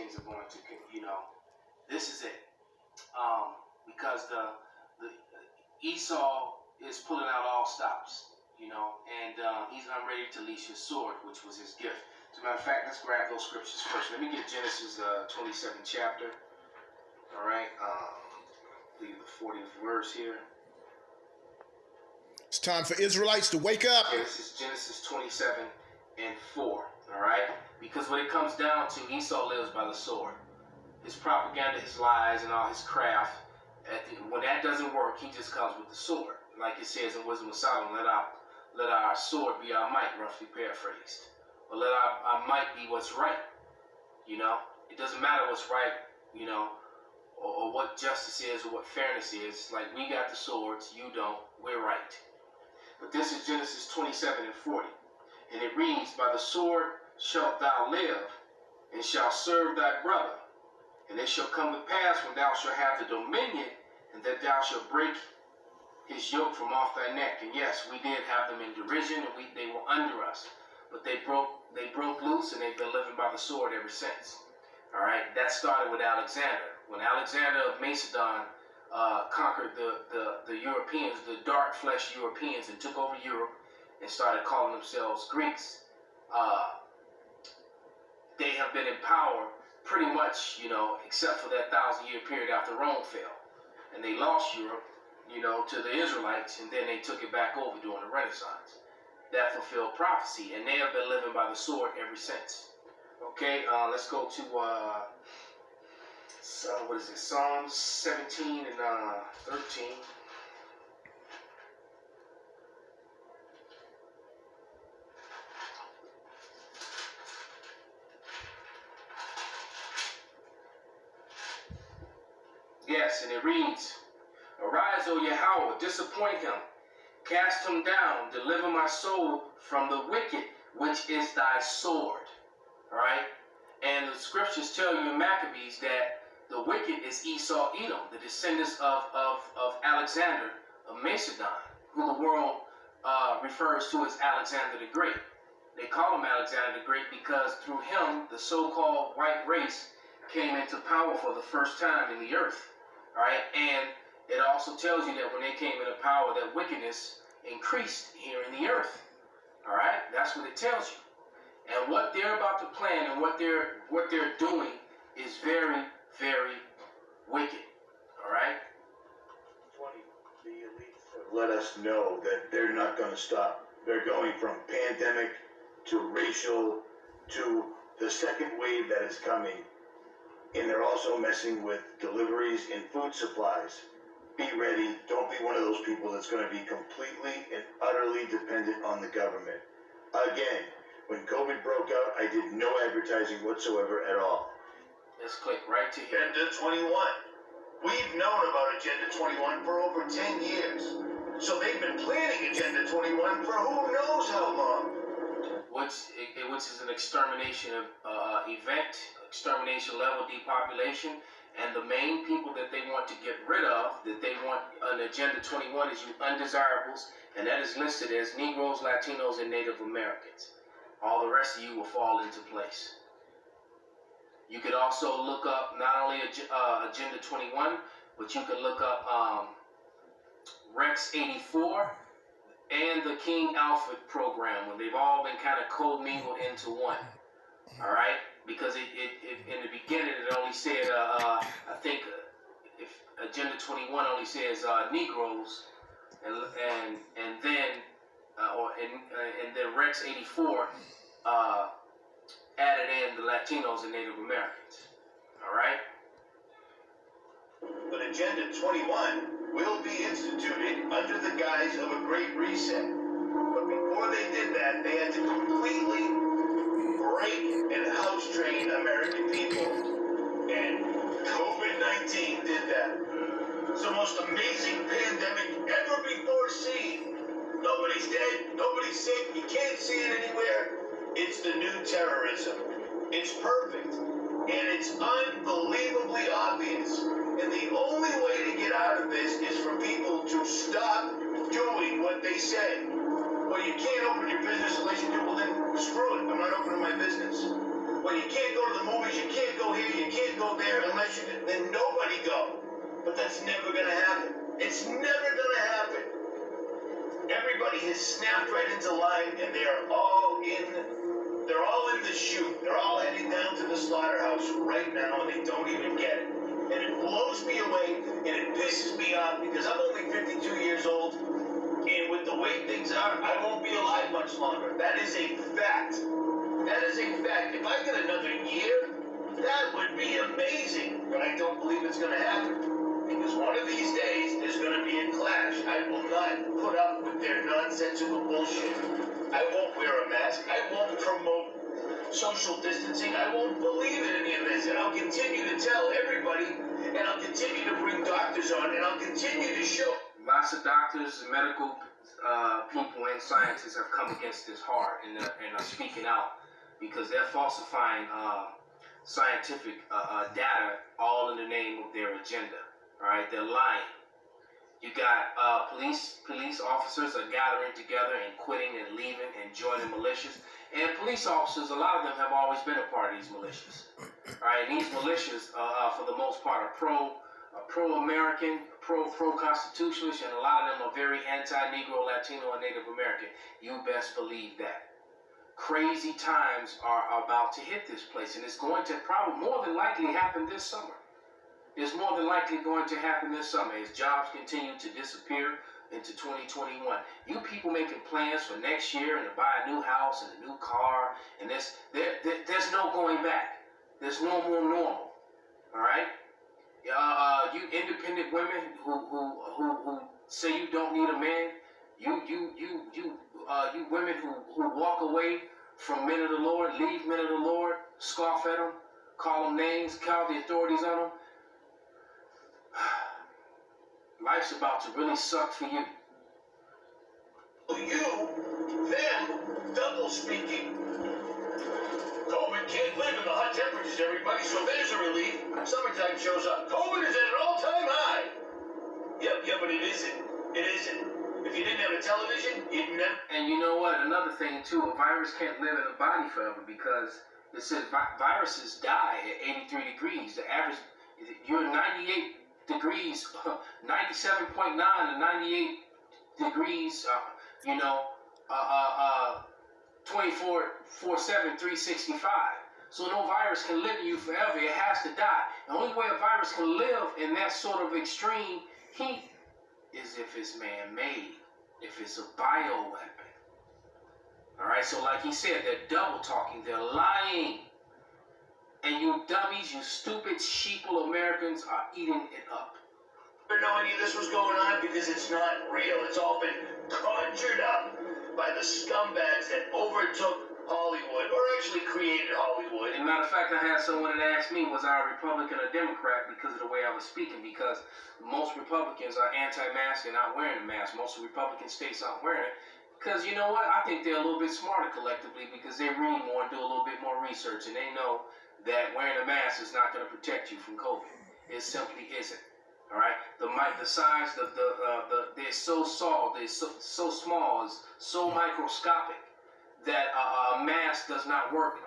things are going to, this is it. Because the Esau is pulling out all stops, and he's not ready to leash his sword, which was his gift. As a matter of fact, let's grab those scriptures first. Let me get Genesis 27th chapter. All right, leave the 40th verse here. It's time for Israelites to wake up. Okay, this is Genesis 27 and 4. All right, because when it comes down to Esau lives by the sword. His propaganda, his lies, and all his craft. When that doesn't work, he just comes with the sword. Like it says in Wisdom of Solomon, let our sword be our might, roughly paraphrased. Or let our might be what's right. It doesn't matter what's right, or what justice is or what fairness is. Like, we got the swords, you don't, we're right. But this is Genesis 27 and 40. And it reads, by the sword shalt thou live, and shalt serve thy brother. And it shall come to pass when thou shalt have the dominion, and that thou shalt break his yoke from off thy neck. And yes, we did have them in derision, and they were under us. But they broke loose, and they've been living by the sword ever since. All right, that started with Alexander. When Alexander of Macedon conquered the Europeans, the dark-fleshed Europeans, and took over Europe and started calling themselves Greeks, they have been in power pretty much, except for that 1,000-year period after Rome fell. And they lost Europe, to the Israelites, and then they took it back over during the Renaissance. That fulfilled prophecy, and they have been living by the sword ever since. Okay, let's go to, what is it, Psalms 17 and 13. Yes, and it reads, arise, O Yahawah, disappoint him, cast him down, deliver my soul from the wicked, which is thy sword. All right? And the scriptures tell you in Maccabees that the wicked is Esau, Edom, the descendants of Alexander of Macedon, who the world refers to as Alexander the Great. They call him Alexander the Great because through him, the so-called white race came into power for the first time in the earth. All right? And it also tells you that when they came into power, that wickedness increased here in the earth. All right? That's what it tells you. And what they're about to plan and what they're doing is very, very wicked. All right? 20. The elites have let us know that they're not going to stop. They're going from pandemic to racial to the second wave that is coming. And they're also messing with deliveries and food supplies. Be ready. Don't be one of those people that's going to be completely and utterly dependent on the government. Again, when COVID broke out, I did no advertising whatsoever at all. Let's click right to here. Agenda 21. We've known about Agenda 21 for over 10 years. So they've been planning Agenda 21 for who knows how long. Which is an extermination event, extermination level depopulation. And the main people that they want to get rid of, that they want on Agenda 21 is you undesirables. And that is listed as Negroes, Latinos, and Native Americans. All the rest of you will fall into place. You could also look up not only Agenda 21, but you can look up Rex 84 and the King Alfred program, when they've all been kind of co-mingled into one. All right? Because it in the beginning it only said, I think if Agenda 21 only says Negroes, and then Rex 84 added in the Latinos and Native Americans. All right? But Agenda 21 will be instituted under the guise of a Great Reset. But before they did that, they had to completely break and house train American people. And COVID-19 did that. It's the most amazing pandemic ever before seen. Nobody's dead, nobody's sick, you can't see it anywhere. It's the new terrorism. It's perfect. And it's unbelievably obvious. And the only way to get out of this is for people to stop doing what they say. Well, you can't open your business unless you do, well then screw it, I'm not opening my business. Well, you can't go to the movies, you can't go here, you go there unless you, then nobody go. But that's never going to happen. It's never going to happen. Everybody has snapped right into line, and they're all in the chute. They're all heading down to the slaughterhouse right now, and they don't even get it. And it blows me away, and it pisses me off, because I'm only 52 years old, and with the way things are, I won't be alive much longer. That is a fact. That is a fact. If I get another year, that would be amazing. But I don't believe it's going to happen. Because one of these days, there's going to be a clash. I will not put up with their nonsensical bullshit. I won't wear a mask. I won't promote social distancing. I won't believe in any of this. And I'll continue to tell everybody, and I'll continue to bring doctors on, and I'll continue to show. Lots of doctors and medical people and scientists have come against this hard and are speaking out because they're falsifying scientific data all in the name of their agenda. All right, they're lying. You got police officers are gathering together and quitting and leaving and joining militias. And police officers, a lot of them have always been a part of these militias. All right, and these militias, for the most part, are pro-American, pro-constitutionalist, and a lot of them are very anti-Negro, Latino, and Native American. You best believe that. Crazy times are about to hit this place, and it's going to probably more than likely happen this summer. It's more than likely going to happen this summer as jobs continue to disappear into 2021. You people making plans for next year and to buy a new house and a new car, and there's no going back. There's no more normal. All right? You independent women who say you don't need a man, you women who walk away from men of the Lord, leave men of the Lord, scoff at them, call them names, call the authorities on them. Life's about to really suck for you. You, them, double speaking. COVID can't live in the hot temperatures, everybody, so there's a relief. Summertime shows up. COVID is at an all-time high. Yeah, but it isn't. It isn't. If you didn't have a television, you'd never... And you know what? Another thing, too, a virus can't live in a body forever because it says viruses die at 83 degrees. The average, you're 98 degrees, 97.9 to 98 degrees, 24/7, 365. So no virus can live in you forever. It has to die. The only way a virus can live in that sort of extreme heat is if it's man-made, if it's a bioweapon. All right, so like he said, they're double talking, they're lying. And you dummies, you stupid sheeple Americans are eating it up. I didn't know any of this was going on because it's not real. It's all been conjured up by the scumbags that overtook Hollywood, or actually created Hollywood. As a matter of fact, I had someone that asked me, was I a Republican or Democrat because of the way I was speaking, because most Republicans are anti-mask and not wearing a mask. Most Republican states aren't wearing it. Because you know what? I think they're a little bit smarter collectively because they read more and do a little bit more research, and they know that wearing a mask is not going to protect you from COVID. It simply isn't. All right. The size, they're so small, it's so microscopic that a mask does not work.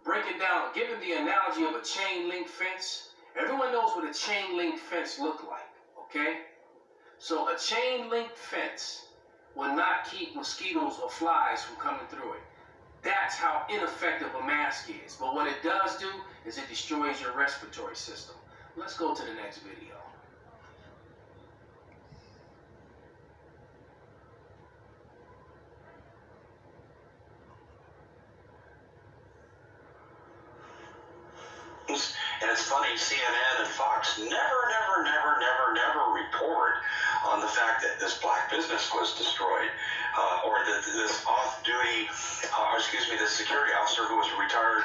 Break it down. Given the analogy of a chain link fence, everyone knows what a chain link fence look like. Okay. So a chain link fence will not keep mosquitoes or flies from coming through it. That's how ineffective a mask is. But what it does do is it destroys your respiratory system. Let's go to the next video. And it's funny, CNN and Fox never report on the fact that this black business was destroyed, or that this off-duty, this security officer who was a retired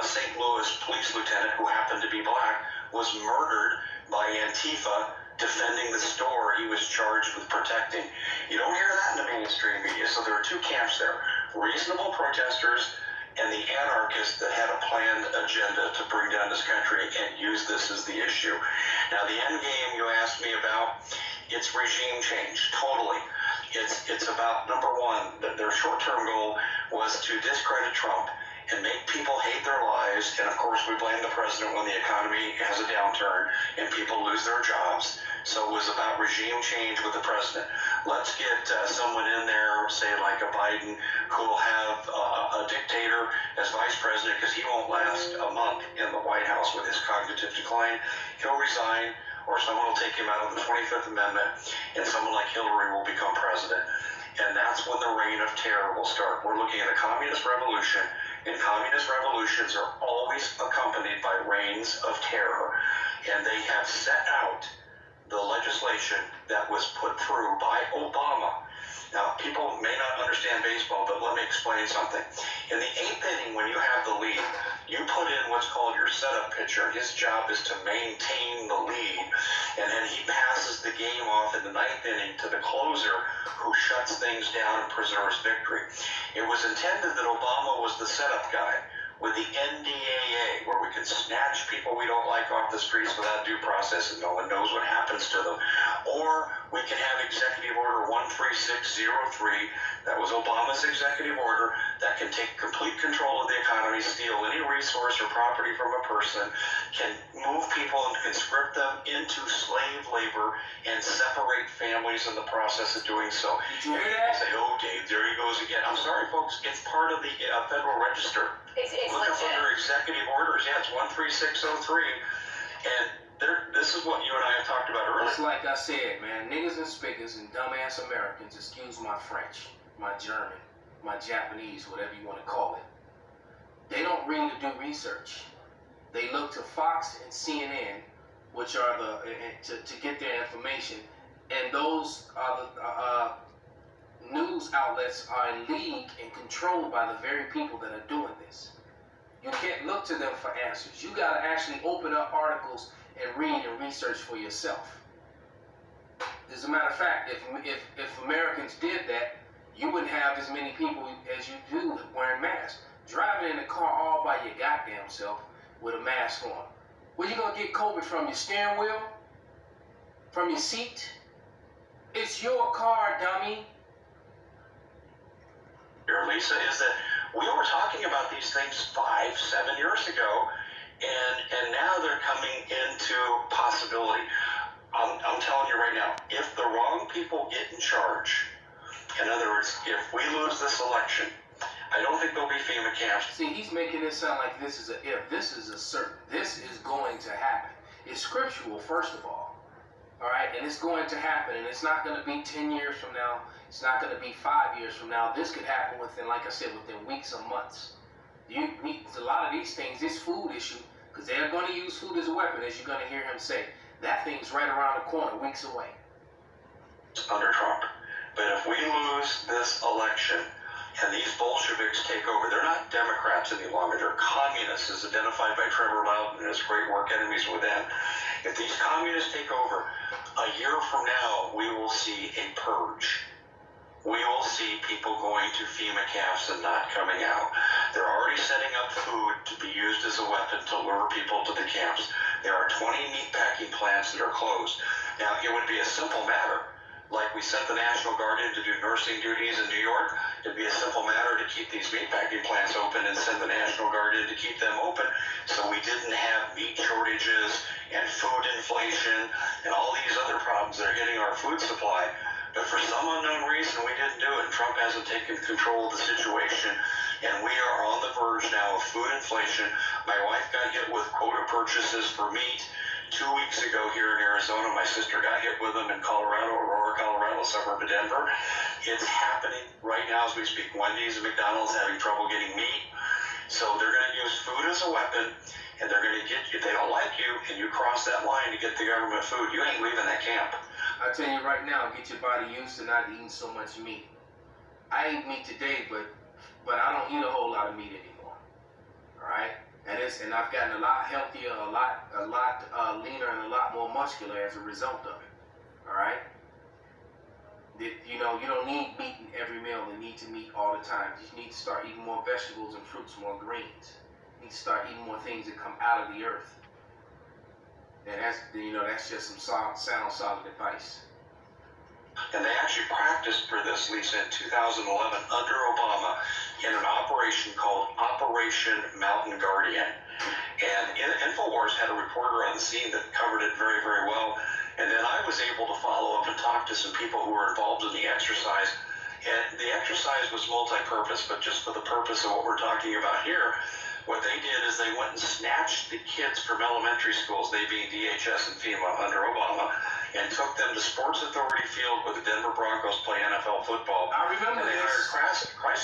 St. Louis police lieutenant who happened to be black was murdered by Antifa defending the store he was charged with protecting. You don't hear that in the mainstream media. So there are two camps there: reasonable protesters and the anarchists that had a planned agenda to bring down this country and use this as the issue. Now, the end game you asked me about, it's regime change, totally. It's about, number one, that their short-term goal was to discredit Trump and make people hate their lives. And of course, we blame the president when the economy has a downturn and people lose their jobs. So it was about regime change with the president. Let's get someone in there, say like a Biden, who will have a dictator as vice president, because he won't last a month in the White House with his cognitive decline. He'll resign, or someone will take him out of the 25th Amendment, and someone like Hillary will become president. And that's when the reign of terror will start. We're looking at a communist revolution, and communist revolutions are always accompanied by reigns of terror. And they have set out the legislation that was put through by Obama. Now, people may not understand baseball, but let me explain something. In the 8th inning, when you have the lead, you put in what's called your setup pitcher. His job is to maintain the lead, and then he passes the game off in the 9th inning to the closer, who shuts things down and preserves victory. It was intended that Obama was the setup guy with the NDAA, where we can snatch people we don't like off the streets without due process and no one knows what happens to them. Or we can have Executive Order 13603, that was Obama's executive order, that can take complete control of the economy, steal any resource or property from a person, can move people and conscript them into slave labor and separate families in the process of doing so. Did you hear that? Say, oh, Dave, there he goes again. I'm sorry, folks, it's part of the Federal Register. It's Look up legit. under executive orders. Yeah, it's 13603. And this is what you and I have talked about earlier. It's like I said, man, niggas and spiggers and dumbass Americans, excuse my French, my German, my Japanese, whatever you want to call it. They don't really do research. They look to Fox and CNN, which are to get their information, and those are the news outlets are in league and controlled by the very people that are doing this. You can't look to them for answers. You got to actually open up articles and read and research for yourself. As a matter of fact, if Americans did that, you wouldn't have as many people as you do wearing masks. Driving in the car all by your goddamn self with a mask on. Where you gonna get COVID from? Your steering wheel? From your seat? It's your car, dummy. Here, Lisa, is that we were talking about these things 5-7 years ago, and now they're coming into possibility. I'm telling you right now, if the wrong people get in charge, in other words, if we lose this election, I don't think there'll be FEMA camps. See, he's making it sound like this is a if. This is a certain. This is going to happen. It's scriptural, first of all. All right? And it's going to happen. And it's not going to be 10 years from now. It's not going to be 5 years from now. This could happen within, like I said, within weeks or months. A lot of these things, this food issue, because they're going to use food as a weapon, as you're going to hear him say. That thing's right around the corner, weeks away. Under Trump. But if we lose this election and these Bolsheviks take over, they're not Democrats any longer, they're communists, as identified by Trevor Loudon and his great work, Enemies Within. If these communists take over, a year from now, we will see a purge. We will see people going to FEMA camps and not coming out. They're already setting up food to be used as a weapon to lure people to the camps. There are 20 meatpacking plants that are closed. Now, it would be a simple matter. Like we sent the National Guard in to do nursing duties in New York, it'd be a simple matter to keep these meatpacking plants open and send the National Guard in to keep them open, so we didn't have meat shortages and food inflation and all these other problems that are hitting our food supply. But for some unknown reason, we didn't do it. Trump hasn't taken control of the situation, and we are on the verge now of food inflation. My wife got hit with quota purchases for meat 2 weeks ago here in Arizona. My sister got hit with them in Colorado, Aurora, Colorado, suburb of Denver. It's happening right now as we speak. Wendy's and McDonald's having trouble getting meat. So they're going to use food as a weapon, and they're going to get you. If they don't like you and you cross that line to get the government food, you ain't leaving that camp. I tell you right now, get your body used to not eating so much meat. I ate meat today, but I don't eat a whole lot of meat anymore. All right, and I've gotten a lot healthier, a lot leaner, and a lot more muscular as a result of it. All right. You don't need meat in every meal and need to meet all the time. You need to start eating more vegetables and fruits, more greens. You need to start eating more things that come out of the earth. And that's just some sound, solid advice. And they actually practiced for this, Lisa, in 2011 under Obama in an operation called Operation Mountain Guardian. And InfoWars had a reporter on the scene that covered it very, very well. And then I was able to follow up and talk to some people who were involved in the exercise. And the exercise was multi-purpose, but just for the purpose of what we're talking about here, what they did is they went and snatched the kids from elementary schools, they being DHS and FEMA under Obama, and took them to Sports Authority Field where the Denver Broncos play NFL football. I remember and they this. hired crisis